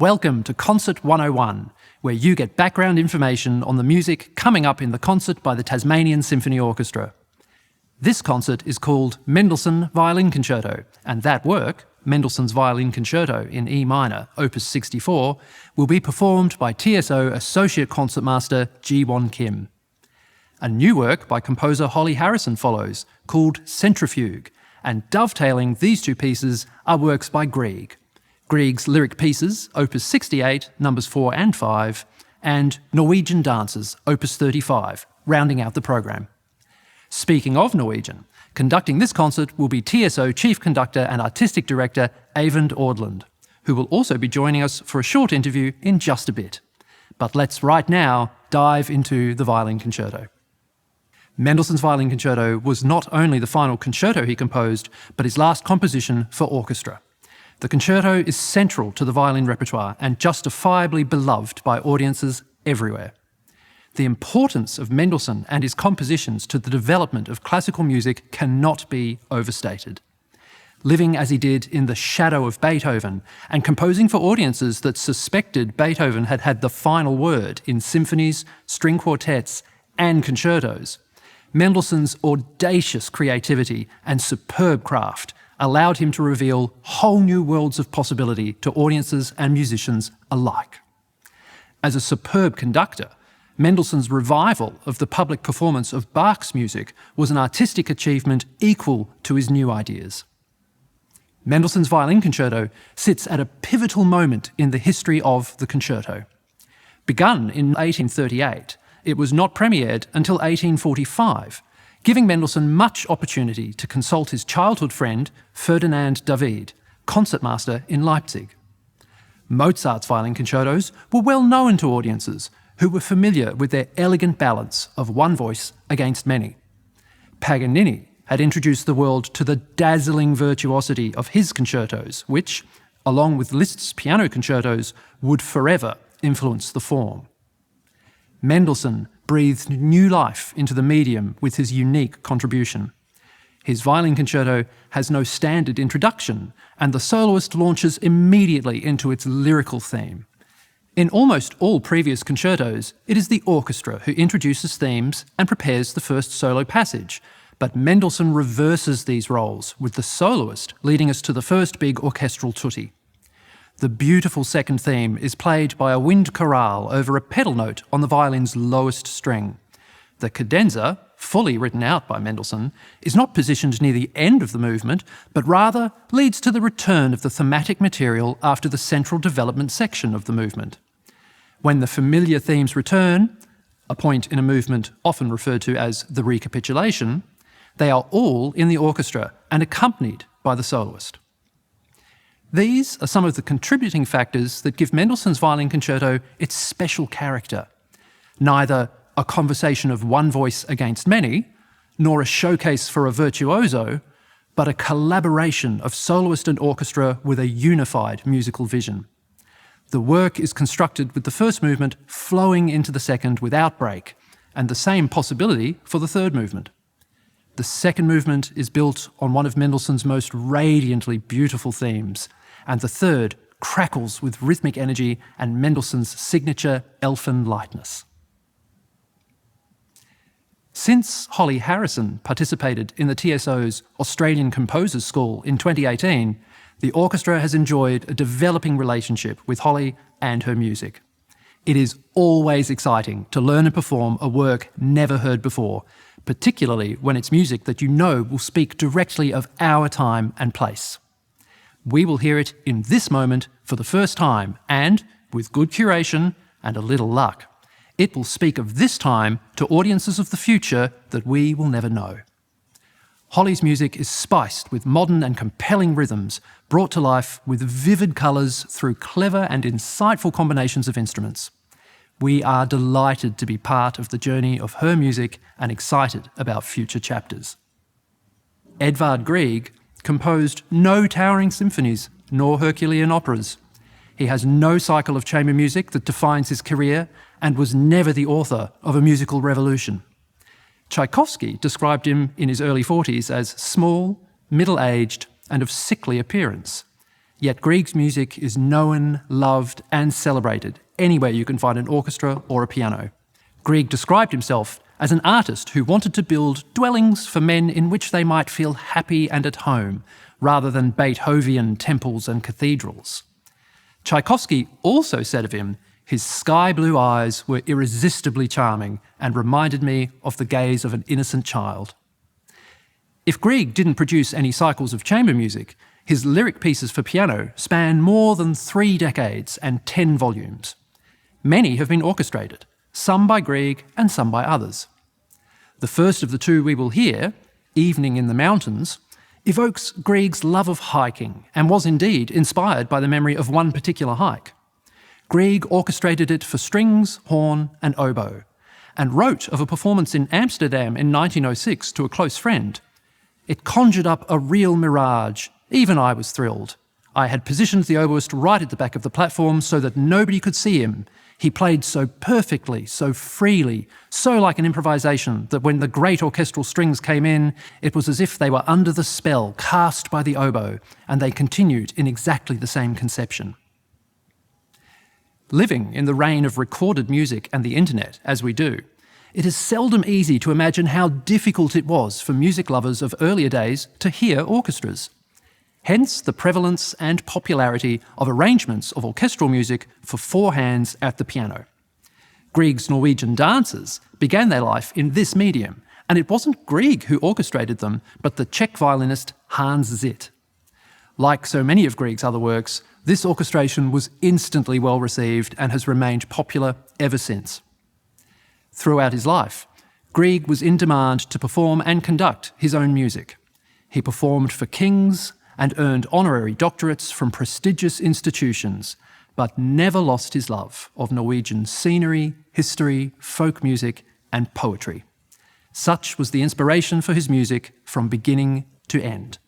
Welcome to Concert 101, where you get background information on the music coming up in the concert by the Tasmanian Symphony Orchestra. This concert is called Mendelssohn Violin Concerto, and that work, Mendelssohn's Violin Concerto in E minor, Opus 64, will be performed by TSO Associate Concertmaster Ji-won Kim. A new work by composer Holly Harrison follows, called Centrifuge, and dovetailing these two pieces are works by Grieg. Grieg's Lyric Pieces, Opus 68, numbers 4 and 5, and Norwegian Dances, Opus 35, rounding out the program. Speaking of Norwegian, conducting this concert will be TSO Chief Conductor and Artistic Director Eivind Aadland, who will also be joining us for a short interview in just a bit. But let's right now dive into the Violin Concerto. Mendelssohn's Violin Concerto was not only the final concerto he composed, but his last composition for orchestra. The concerto is central to the violin repertoire and justifiably beloved by audiences everywhere. The importance of Mendelssohn and his compositions to the development of classical music cannot be overstated. Living as he did in the shadow of Beethoven and composing for audiences that suspected Beethoven had had the final word in symphonies, string quartets and concertos, Mendelssohn's audacious creativity and superb craft allowed him to reveal whole new worlds of possibility to audiences and musicians alike. As a superb conductor, Mendelssohn's revival of the public performance of Bach's music was an artistic achievement equal to his new ideas. Mendelssohn's Violin Concerto sits at a pivotal moment in the history of the concerto. Begun in 1838, it was not premiered until 1845, giving Mendelssohn much opportunity to consult his childhood friend Ferdinand David, concertmaster in Leipzig. Mozart's violin concertos were well known to audiences who were familiar with their elegant balance of one voice against many. Paganini had introduced the world to the dazzling virtuosity of his concertos, which, along with Liszt's piano concertos, would forever influence the form. Mendelssohn breathed new life into the medium with his unique contribution. His violin concerto has no standard introduction, and the soloist launches immediately into its lyrical theme. In almost all previous concertos, it is the orchestra who introduces themes and prepares the first solo passage, but Mendelssohn reverses these roles, with the soloist leading us to the first big orchestral tutti. The beautiful second theme is played by a wind chorale over a pedal note on the violin's lowest string. The cadenza, fully written out by Mendelssohn, is not positioned near the end of the movement, but rather leads to the return of the thematic material after the central development section of the movement. When the familiar themes return, a point in a movement often referred to as the recapitulation, they are all in the orchestra and accompanied by the soloist. These are some of the contributing factors that give Mendelssohn's Violin Concerto its special character. Neither a conversation of one voice against many, nor a showcase for a virtuoso, but a collaboration of soloist and orchestra with a unified musical vision. The work is constructed with the first movement flowing into the second without break, and the same possibility for the third movement. The second movement is built on one of Mendelssohn's most radiantly beautiful themes, and the third crackles with rhythmic energy and Mendelssohn's signature elfin lightness. Since Holly Harrison participated in the TSO's Australian Composers School in 2018, the orchestra has enjoyed a developing relationship with Holly and her music. It is always exciting to learn and perform a work never heard before, particularly when it's music that you know will speak directly of our time and place. We will hear it in this moment for the first time, and, with good curation and a little luck, it will speak of this time to audiences of the future that we will never know. Holly's music is spiced with modern and compelling rhythms, brought to life with vivid colours through clever and insightful combinations of instruments. We are delighted to be part of the journey of her music and excited about future chapters. Edvard Grieg composed no towering symphonies nor Herculean operas. He has no cycle of chamber music that defines his career and was never the author of a musical revolution. Tchaikovsky described him in his early 40s as small, middle-aged, and of sickly appearance. Yet Grieg's music is known, loved, and celebrated anywhere you can find an orchestra or a piano. Grieg described himself as an artist who wanted to build dwellings for men in which they might feel happy and at home, rather than Beethovian temples and cathedrals. Tchaikovsky also said of him, his sky-blue eyes were irresistibly charming and reminded me of the gaze of an innocent child. If Grieg didn't produce any cycles of chamber music, his lyric pieces for piano span more than 3 decades and 10 volumes. Many have been orchestrated, some by Grieg and some by others. The first of the 2 we will hear, Evening in the Mountains, evokes Grieg's love of hiking and was indeed inspired by the memory of one particular hike. Grieg orchestrated it for strings, horn and oboe, and wrote of a performance in Amsterdam in 1906 to a close friend. It conjured up a real mirage. Even I was thrilled. I had positioned the oboist right at the back of the platform so that nobody could see him. He played so perfectly, so freely, so like an improvisation that when the great orchestral strings came in, it was as if they were under the spell cast by the oboe, and they continued in exactly the same conception. Living in the reign of recorded music and the internet, as we do, it is seldom easy to imagine how difficult it was for music lovers of earlier days to hear orchestras. Hence the prevalence and popularity of arrangements of orchestral music for 4 hands at the piano. Grieg's Norwegian dances began their life in this medium, and it wasn't Grieg who orchestrated them, but the Czech violinist Hans Zitt. Like so many of Grieg's other works, this orchestration was instantly well received and has remained popular ever since. Throughout his life, Grieg was in demand to perform and conduct his own music. He performed for kings and earned honorary doctorates from prestigious institutions, but never lost his love of Norwegian scenery, history, folk music, and poetry. Such was the inspiration for his music from beginning to end.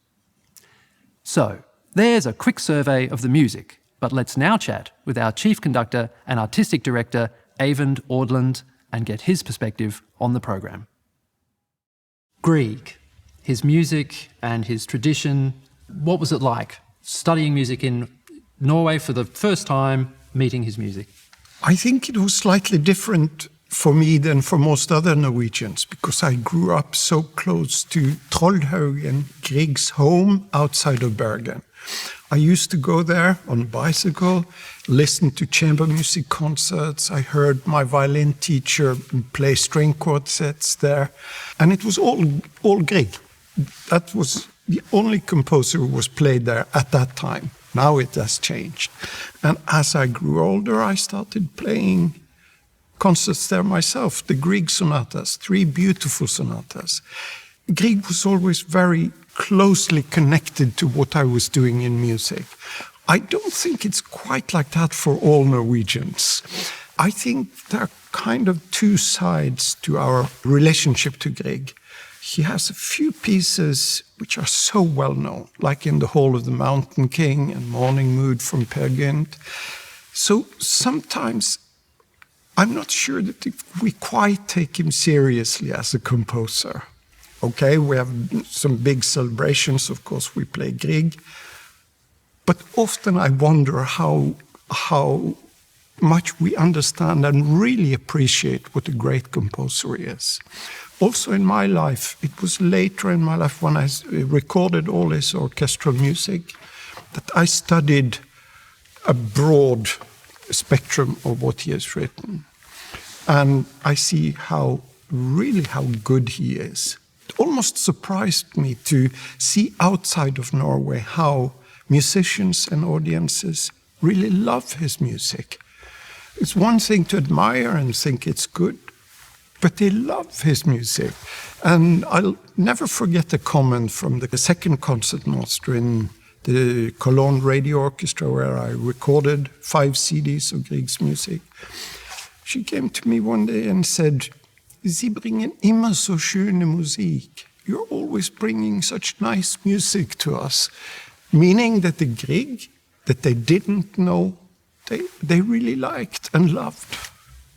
So, there's a quick survey of the music, but let's now chat with our chief conductor and artistic director, Eivind Aadland, and get his perspective on the program. Grieg, his music and his tradition, what was it like studying music in Norway for the first time, meeting his music? I think it was slightly different for me than for most other Norwegians, because I grew up so close to Trollhaugen, Grieg's home outside of Bergen. I used to go there on a bicycle, listen to chamber music concerts. I heard my violin teacher play string quartets there, and it was all Grieg. That was the only composer who was played there at that time. Now it has changed. And as I grew older, I started playing concerts there myself, the Grieg sonatas, 3 beautiful sonatas. Grieg was always very closely connected to what I was doing in music. I don't think it's quite like that for all Norwegians. I think there are kind of 2 sides to our relationship to Grieg. He has a few pieces which are so well known, like in the Hall of the Mountain King and Morning Mood from Peer Gynt. So sometimes I'm not sure that we quite take him seriously as a composer. Okay, we have some big celebrations, of course we play Grieg, but often I wonder how much we understand and really appreciate what a great composer he is. Also in my life, it was later in my life when I recorded all his orchestral music that I studied a broad spectrum of what he has written. And I see how good he is. It almost surprised me to see outside of Norway how musicians and audiences really love his music. It's one thing to admire and think it's good, but they love his music. And I'll never forget a comment from the second concertmaster in the Cologne Radio Orchestra, where I recorded 5 CDs of Grieg's music. She came to me one day and said, "Sie bringen immer so schöne Musik. You're always bringing such nice music to us." Meaning that the Grieg that they didn't know, they really liked and loved.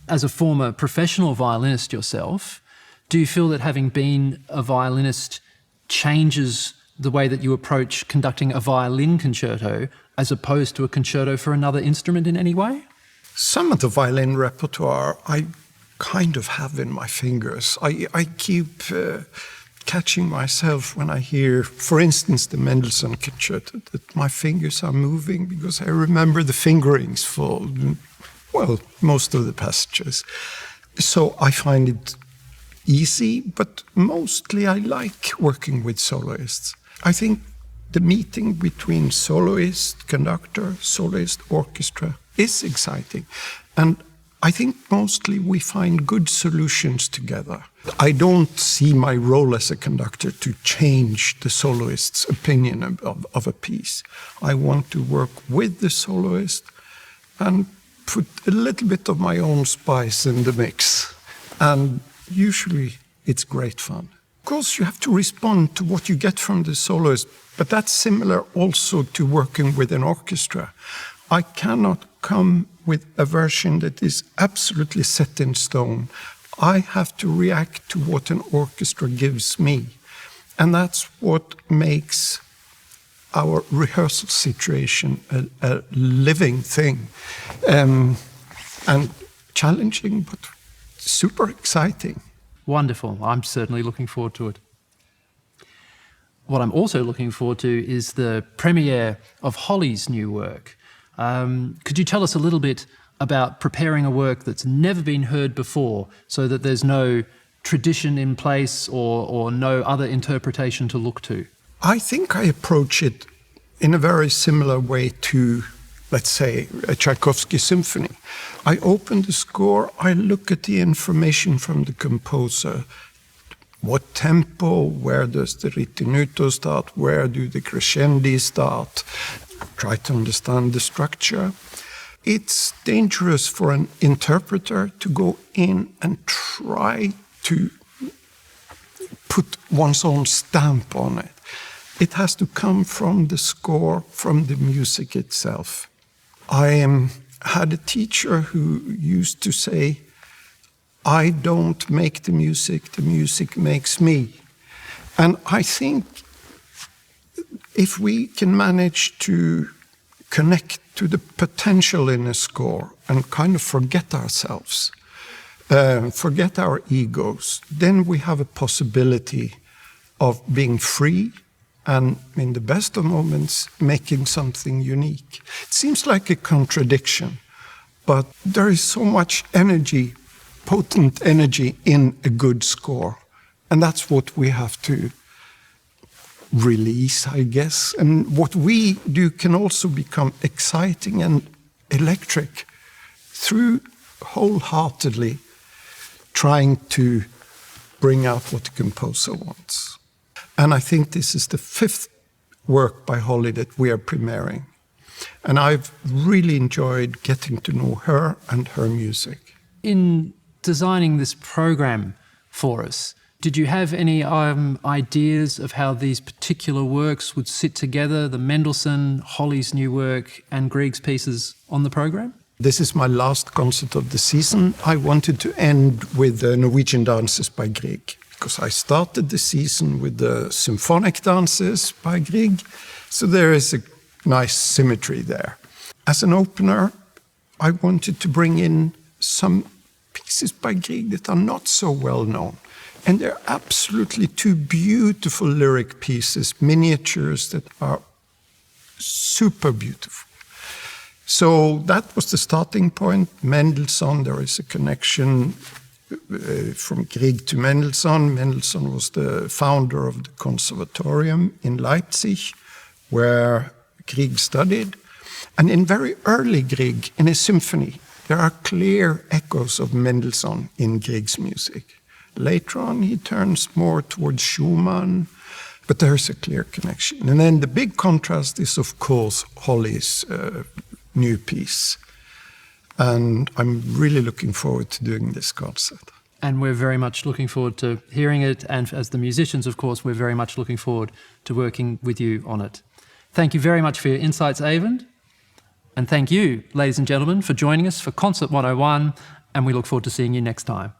As a former professional violinist yourself, do you feel that having been a violinist changes the way that you approach conducting a violin concerto as opposed to a concerto for another instrument in any way? Some of the violin repertoire I kind of have in my fingers. I keep catching myself when I hear, for instance, the Mendelssohn Concerto, that my fingers are moving because I remember the fingerings for, well, most of the passages. So I find it easy, but mostly I like working with soloists. I think the meeting between soloist, conductor, soloist, orchestra is exciting. And I think mostly we find good solutions together. I don't see my role as a conductor to change the soloist's opinion of a piece. I want to work with the soloist and put a little bit of my own spice in the mix. And usually it's great fun. Of course, you have to respond to what you get from the soloist, but that's similar also to working with an orchestra. I cannot come with a version that is absolutely set in stone. I have to react to what an orchestra gives me. And that's what makes our rehearsal situation a living thing. And challenging, but super exciting. Wonderful. I'm certainly looking forward to it. What I'm also looking forward to is the premiere of Holly's new work. Could you tell us a little bit about preparing a work that's never been heard before so that there's no tradition in place or no other interpretation to look to? I think I approach it in a very similar way to, let's say, a Tchaikovsky symphony. I open the score, I look at the information from the composer. What tempo, where does the ritenuto start, where do the crescendi start? Try to understand the structure. It's dangerous for an interpreter to go in and try to put one's own stamp on it. It has to come from the score, from the music itself. I had a teacher who used to say, "I don't make the music makes me." And I think if we can manage to connect to the potential in a score and kind of forget ourselves, forget our egos, then we have a possibility of being free and, in the best of moments, making something unique. It seems like a contradiction, but there is so much energy, potent energy in a good score. And that's what we have to release, I guess. And what we do can also become exciting and electric through wholeheartedly trying to bring out what the composer wants. And I think this is the 5th work by Holly that we are premiering. And I've really enjoyed getting to know her and her music. In designing this program for us, did you have any ideas of how these particular works would sit together, the Mendelssohn, Holly's new work, and Grieg's pieces on the program? This is my last concert of the season. I wanted to end with the Norwegian dances by Grieg, because I started the season with the symphonic dances by Grieg, so there is a nice symmetry there. As an opener, I wanted to bring in some pieces by Grieg that are not so well known. And they're absolutely 2 beautiful lyric pieces, miniatures that are super beautiful. So that was the starting point. Mendelssohn, there is a connection from Grieg to Mendelssohn. Mendelssohn was the founder of the Conservatorium in Leipzig, where Grieg studied. And in very early Grieg, in a symphony, There are clear echoes of Mendelssohn in Grieg's music. Later on, he turns more towards Schumann, but there's a clear connection. And then the big contrast is, of course, Holly's new piece. And I'm really looking forward to doing this concert. And we're very much looking forward to hearing it. And as the musicians, of course, we're very much looking forward to working with you on it. Thank you very much for your insights, Eivind. And thank you, ladies and gentlemen, for joining us for Concert 101. And we look forward to seeing you next time.